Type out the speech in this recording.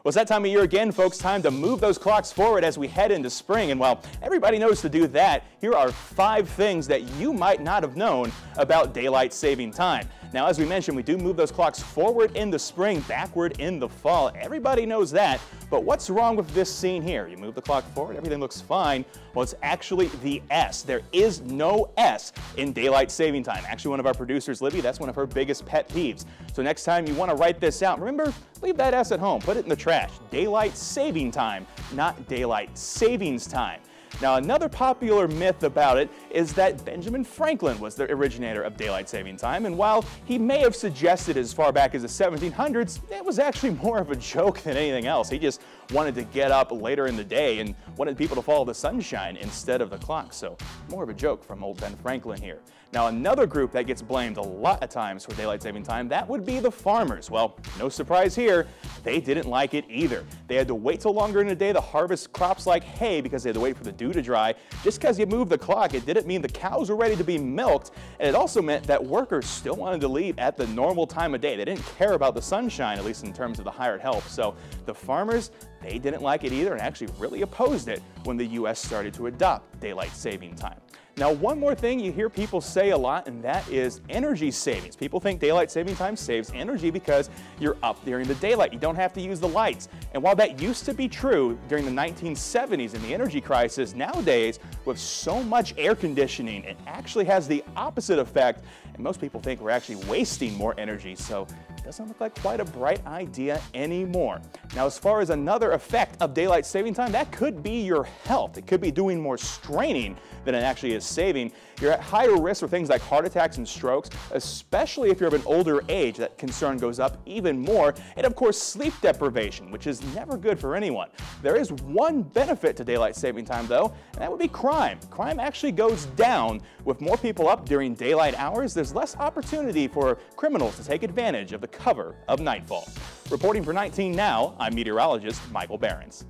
Well, it's that time of year again, folks. Time to move those clocks forward as we head into spring. And while everybody knows to do that, here are 5 things that you might not have known about daylight saving time. Now, as we mentioned, we do move those clocks forward in the spring, backward in the fall. Everybody knows that. But what's wrong with this scene here? You move the clock forward, everything looks fine. Well, it's actually the S. There is no S in daylight saving time. Actually, one of our producers, Libby, that's one of her biggest pet peeves. So next time you want to write this out, remember, leave that S at home. Put it in the trash. Daylight saving time, not daylight savings time. Now, another popular myth about it is that Benjamin Franklin was the originator of daylight saving time, and while he may have suggested as far back as the 1700s, it was actually more of a joke than anything else. He just wanted to get up later in the day and wanted people to follow the sunshine instead of the clock, so more of a joke from old Ben Franklin here. Now, another group that gets blamed a lot of times for daylight saving time, that would be the farmers. Well, no surprise here, they didn't like it either. They had to wait till longer in the day to harvest crops like hay because they had to wait for the dew to dry. Just because you moved the clock, it didn't mean the cows were ready to be milked, and it also meant that workers still wanted to leave at the normal time of day. They didn't care about the sunshine, at least in terms of the hired help. So the farmers, they didn't like it either and actually really opposed it when the U.S. started to adopt daylight saving time. Now, one more thing you hear people say a lot, and that is energy savings. People think daylight saving time saves energy because you're up during the daylight. You don't have to use the lights. And while that used to be true during the 1970s in the energy crisis, nowadays, with so much air conditioning, it actually has the opposite effect. And most people think we're actually wasting more energy. So it doesn't look like quite a bright idea anymore. Now, as far as another effect of daylight saving time, that could be your health. It could be doing more straining than it actually is saving. You're at higher risk for things like heart attacks and strokes, especially if you're of an older age. That concern goes up even more. And of course, sleep deprivation, which is never good for anyone. There is one benefit to daylight saving time, though, and that would be crime. Crime actually goes down. With more people up during daylight hours, there's less opportunity for criminals to take advantage of the cover of nightfall. Reporting for 19 Now, I'm meteorologist Michael Behrens.